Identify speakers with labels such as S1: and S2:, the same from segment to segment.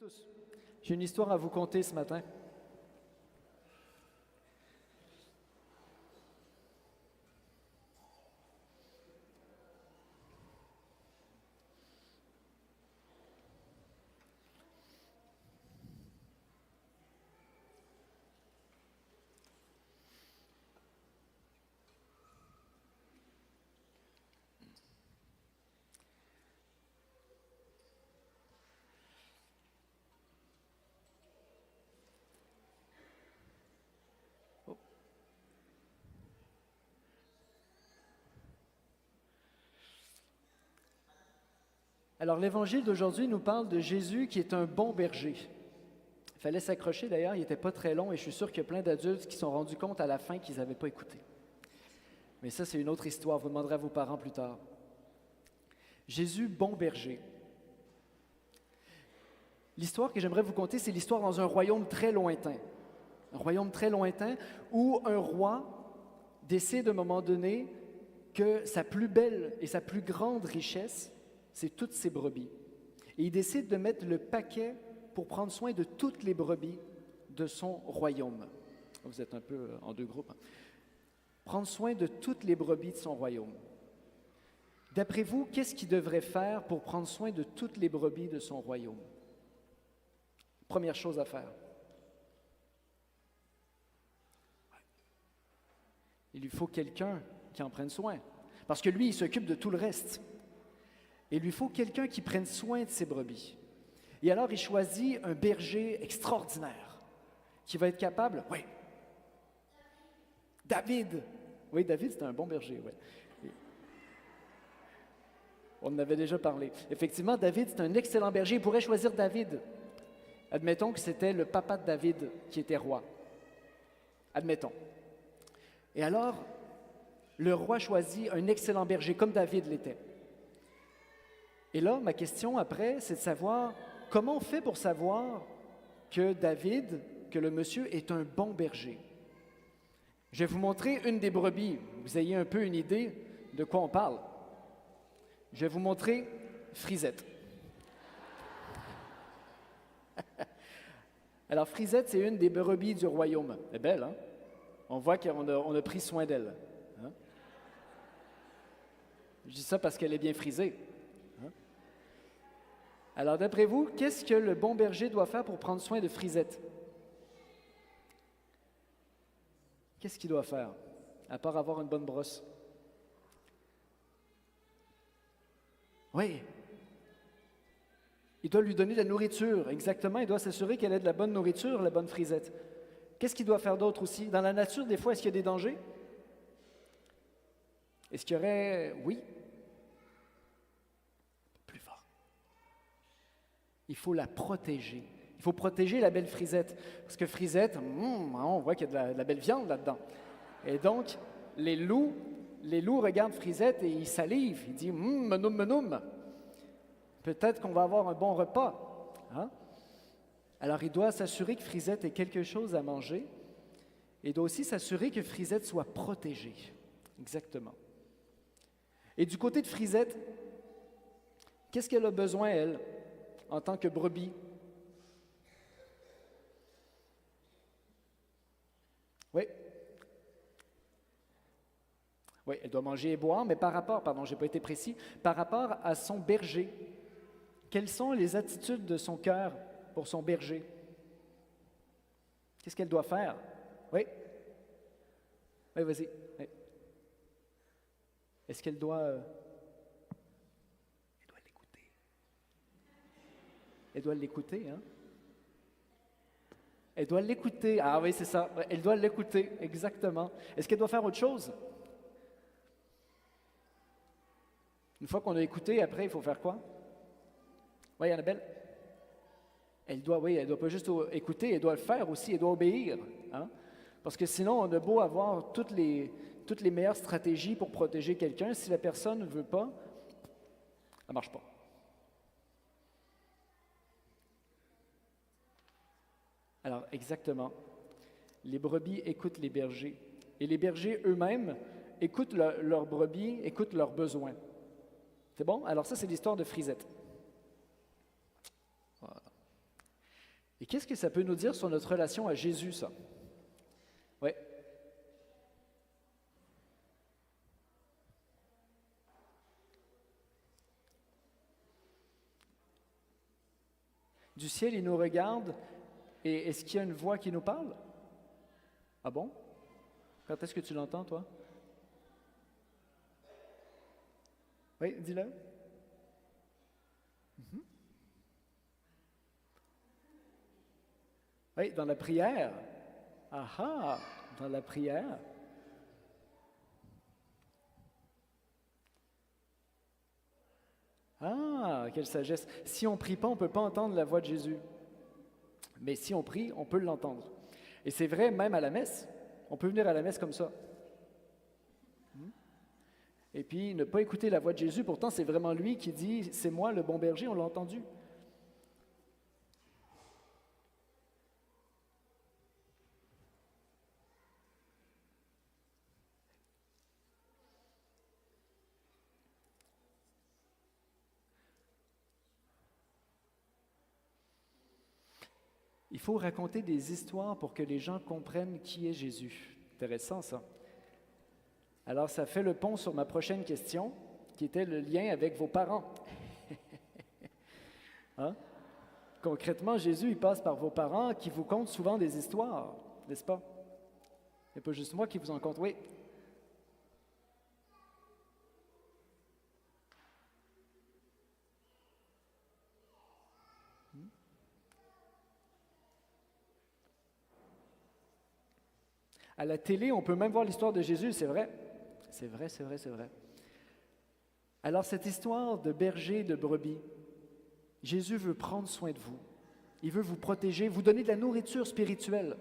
S1: tous. J'ai une histoire à vous conter ce matin. Alors, l'évangile d'aujourd'hui nous parle de Jésus qui est un bon berger. Il fallait s'accrocher d'ailleurs, il n'était pas très long et je suis sûr qu'il y a plein d'adultes qui se sont rendus compte à la fin qu'ils n'avaient pas écouté. Mais ça, c'est une autre histoire, vous demanderez à vos parents plus tard. Jésus, bon berger. L'histoire que j'aimerais vous conter, c'est l'histoire dans un royaume très lointain. Un royaume très lointain où un roi décide à un moment donné que sa plus belle et sa plus grande richesse, c'est toutes ses brebis. Et il décide de mettre le paquet pour prendre soin de toutes les brebis de son royaume. Vous êtes un peu en deux groupes. Prendre soin de toutes les brebis de son royaume. D'après vous, qu'est-ce qu'il devrait faire pour prendre soin de toutes les brebis de son royaume? Première chose à faire. Il lui faut quelqu'un qui en prenne soin. Parce que lui, il s'occupe de tout le reste. Il lui faut quelqu'un qui prenne soin de ses brebis. Et alors, il choisit un berger extraordinaire qui va être capable... Oui. David. Oui, David, c'était un bon berger, oui. On en avait déjà parlé. Effectivement, David, c'est un excellent berger. Il pourrait choisir David. Admettons que c'était le papa de David qui était roi. Admettons. Et alors, le roi choisit un excellent berger, comme David l'était. Et là, ma question après, c'est de savoir comment on fait pour savoir que David, que le monsieur est un bon berger. Je vais vous montrer une des brebis, vous ayez un peu une idée de quoi on parle. Je vais vous montrer Frisette. Alors, Frisette, c'est une des brebis du royaume. Elle est belle, hein? On voit qu'on a pris soin d'elle. Hein? Je dis ça parce qu'elle est bien frisée. Hein? Alors, d'après vous, qu'est-ce que le bon berger doit faire pour prendre soin de Frisette? Qu'est-ce qu'il doit faire, à part avoir une bonne brosse? Oui. Il doit lui donner de la nourriture, exactement. Il doit s'assurer qu'elle ait de la bonne nourriture, la bonne Frisette. Qu'est-ce qu'il doit faire d'autre aussi? Dans la nature, des fois, est-ce qu'il y a des dangers? Est-ce qu'il y aurait... Oui. Plus fort. Il faut la protéger. Il faut protéger la belle Frisette. Parce que Frisette, on voit qu'il y a de la belle viande là-dedans. Et donc, les loups regardent Frisette et ils salivent. Ils disent, menoum, menoum. Peut-être qu'on va avoir un bon repas. Hein? Alors, il doit s'assurer que Frisette ait quelque chose à manger. Et il doit aussi s'assurer que Frisette soit protégée. Exactement. Et du côté de Frisette, qu'est-ce qu'elle a besoin, elle, en tant que brebis? Oui. Oui, elle doit manger et boire, mais par rapport, pardon, je n'ai pas été précis, par rapport à son berger, quelles sont les attitudes de son cœur pour son berger? Qu'est-ce qu'elle doit faire? Oui? Oui, vas-y. Oui. Est-ce qu'elle doit... Elle doit l'écouter. Elle doit l'écouter, hein? Elle doit l'écouter. Ah oui, c'est ça. Elle doit l'écouter, exactement. Est-ce qu'elle doit faire autre chose? Une fois qu'on a écouté, après, il faut faire quoi? Oui, Annabelle? Elle doit pas juste écouter, elle doit le faire aussi, elle doit obéir. Hein? Parce que sinon, on a beau avoir toutes les meilleures stratégies pour protéger quelqu'un, si la personne ne veut pas, ça ne marche pas. Alors, exactement. Les brebis écoutent les bergers. Et les bergers eux-mêmes écoutent leurs brebis, écoutent leurs besoins. C'est bon? Alors ça, c'est l'histoire de Frisette. Voilà. Et qu'est-ce que ça peut nous dire sur notre relation à Jésus, ça? Oui. Du ciel, il nous regarde, et est-ce qu'il y a une voix qui nous parle? Ah bon? Quand est-ce que tu l'entends, toi? Oui, dis-le. Mhm. Oui, dans la prière. Ah ah, dans la prière. Ah, quelle sagesse. Si on ne prie pas, on ne peut pas entendre la voix de Jésus. Mais si on prie, on peut l'entendre. Et c'est vrai même à la messe. On peut venir à la messe comme ça. Et puis ne pas écouter la voix de Jésus, pourtant c'est vraiment lui qui dit « C'est moi le bon berger », on l'a entendu. Il faut raconter des histoires pour que les gens comprennent qui est Jésus. Intéressant ça. Alors ça fait le pont sur ma prochaine question, qui était le lien avec vos parents. Hein? Concrètement, Jésus, il passe par vos parents qui vous content souvent des histoires, n'est-ce pas? Il n'y a pas juste moi qui vous en conte, oui. À la télé, on peut même voir l'histoire de Jésus, c'est vrai. C'est vrai, c'est vrai, c'est vrai. Alors cette histoire de berger et de brebis, Jésus veut prendre soin de vous. Il veut vous protéger, vous donner de la nourriture spirituelle.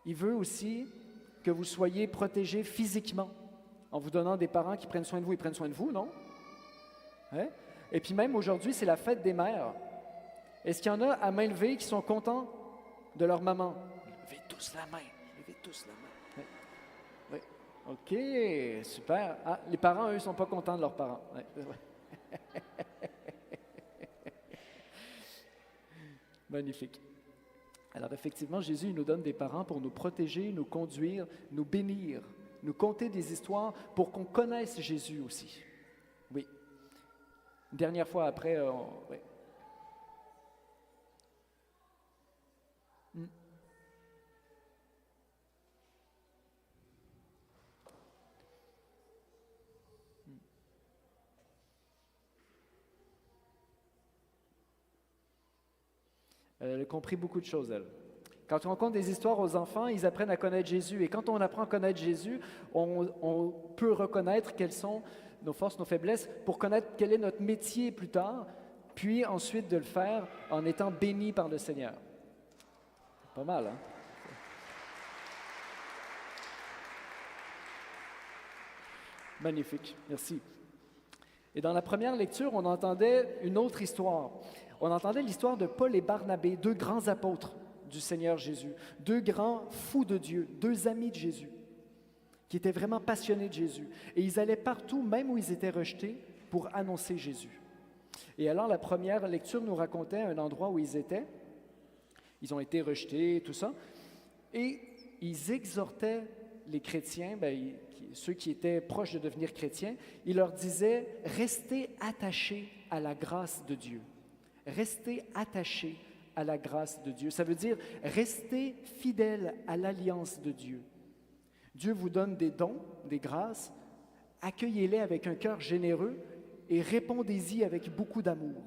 S1: Il veut aussi que vous soyez protégés physiquement, en vous donnant des parents qui prennent soin de vous. Ils prennent soin de vous, non? Hein? Et puis même aujourd'hui, c'est la fête des mères. Est-ce qu'il y en a à main levée qui sont contents de leur maman? Levez tous la main. Levez tous la main. Oui. Oui. OK, super. Ah, les parents, eux, ne sont pas contents de leurs parents. Oui. Magnifique. Alors effectivement, Jésus il nous donne des parents pour nous protéger, nous conduire, nous bénir, nous conter des histoires pour qu'on connaisse Jésus aussi. Oui. Une dernière fois après, oui. Elle a compris beaucoup de choses, elle. Quand on raconte des histoires aux enfants, ils apprennent à connaître Jésus. Et quand on apprend à connaître Jésus, on peut reconnaître quelles sont nos forces, nos faiblesses, pour connaître quel est notre métier plus tard, puis ensuite de le faire en étant béni par le Seigneur. Pas mal, hein? Magnifique, merci. Et dans la première lecture, on entendait une autre histoire. On entendait l'histoire de Paul et Barnabé, deux grands apôtres du Seigneur Jésus, deux grands fous de Dieu, deux amis de Jésus, qui étaient vraiment passionnés de Jésus. Et ils allaient partout, même où ils étaient rejetés, pour annoncer Jésus. Et alors, la première lecture nous racontait un endroit où ils étaient. Ils ont été rejetés, tout ça. Et ils exhortaient les chrétiens, ceux qui étaient proches de devenir chrétiens, ils leur disaient « Restez attachés à la grâce de Dieu. Restez attachés à la grâce de Dieu. » Ça veut dire « Restez fidèles à l'alliance de Dieu. » Dieu vous donne des dons, des grâces, accueillez-les avec un cœur généreux et répondez-y avec beaucoup d'amour.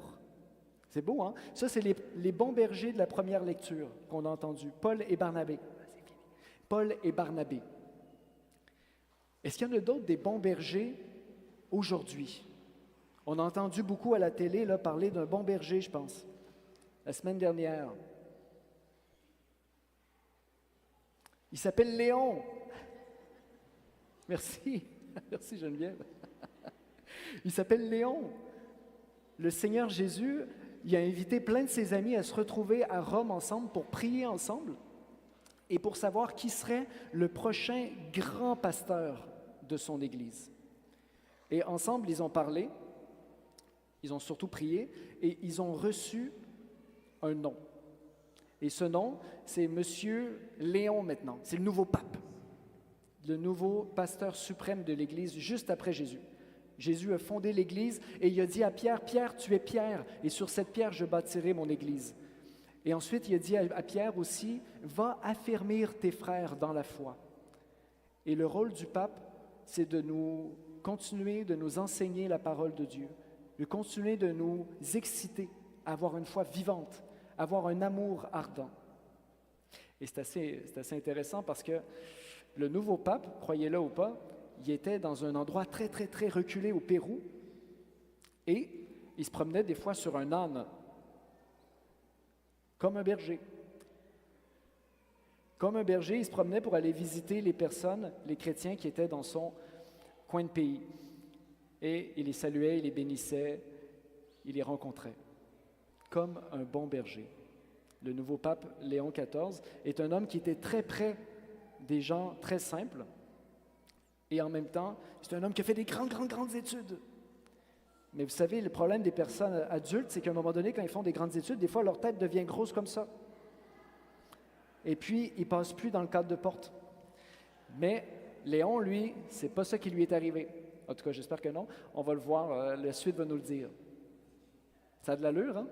S1: C'est beau, hein? Ça, c'est les bons bergers de la première lecture qu'on a entendu, Paul et Barnabé. Paul et Barnabé. Est-ce qu'il y en a d'autres des bons bergers aujourd'hui? On a entendu beaucoup à la télé là, parler d'un bon berger, je pense, la semaine dernière. Il s'appelle Léon. Merci. Merci Geneviève. Il s'appelle Léon. Le Seigneur Jésus, il a invité plein de ses amis à se retrouver à Rome ensemble pour prier ensemble et pour savoir qui serait le prochain grand pasteur de son Église. Et ensemble, ils ont parlé, ils ont surtout prié et ils ont reçu un nom. Et ce nom, c'est Monsieur Léon maintenant. C'est le nouveau pape, le nouveau pasteur suprême de l'Église juste après Jésus. Jésus a fondé l'Église et il a dit à Pierre, « Pierre, tu es Pierre, et sur cette pierre, je bâtirai mon Église. » Et ensuite, il a dit à Pierre aussi, « Va affermir tes frères dans la foi. » Et le rôle du pape, c'est de nous continuer, de nous enseigner la parole de Dieu, de continuer de nous exciter à avoir une foi vivante, à avoir un amour ardent. Et c'est assez intéressant parce que le nouveau pape, croyez-le ou pas, il était dans un endroit très, très, très reculé au Pérou et il se promenait des fois sur un âne, comme un berger. Comme un berger, il se promenait pour aller visiter les personnes, les chrétiens qui étaient dans son coin de pays. Et il les saluait, il les bénissait, il les rencontrait, comme un bon berger. Le nouveau pape Léon XIV est un homme qui était très près des gens très simples, et en même temps, c'est un homme qui a fait des grandes études. Mais vous savez, le problème des personnes adultes, c'est qu'à un moment donné, quand ils font des grandes études, des fois, leur tête devient grosse comme ça. Et puis, ils ne passent plus dans le cadre de porte. Mais Léon, lui, c'est pas ça qui lui est arrivé. En tout cas, j'espère que non. On va le voir, la suite va nous le dire. Ça a de l'allure, hein?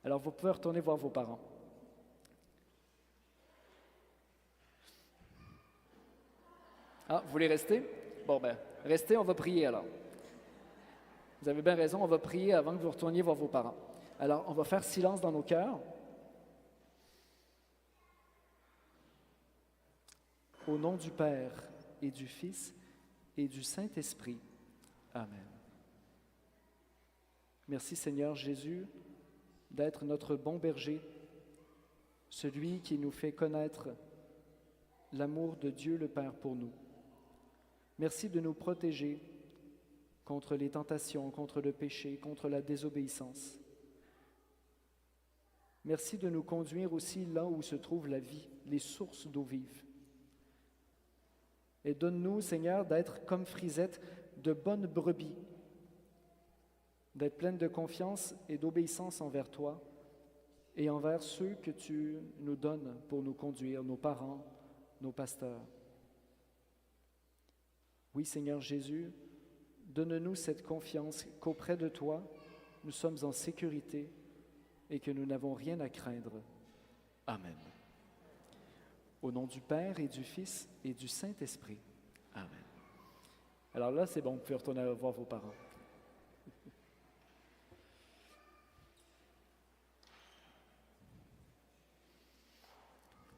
S1: Alors, vous pouvez retourner voir vos parents. Ah, vous voulez rester? Bon, ben, restez, on va prier alors. Vous avez bien raison, on va prier avant que vous retourniez voir vos parents. Alors, on va faire silence dans nos cœurs. Au nom du Père et du Fils et du Saint-Esprit. Amen. Merci Seigneur Jésus d'être notre bon berger, celui qui nous fait connaître l'amour de Dieu le Père pour nous. Merci de nous protéger contre les tentations, contre le péché, contre la désobéissance. Merci de nous conduire aussi là où se trouve la vie, les sources d'eau vive. Et donne-nous, Seigneur, d'être comme Frisette, de bonnes brebis, d'être pleine de confiance et d'obéissance envers toi et envers ceux que tu nous donnes pour nous conduire, nos parents, nos pasteurs. Oui, Seigneur Jésus, donne-nous cette confiance qu'auprès de toi, nous sommes en sécurité et que nous n'avons rien à craindre. Amen. Au nom du Père et du Fils et du Saint-Esprit. Amen. Alors là, c'est bon, vous pouvez retourner voir vos parents.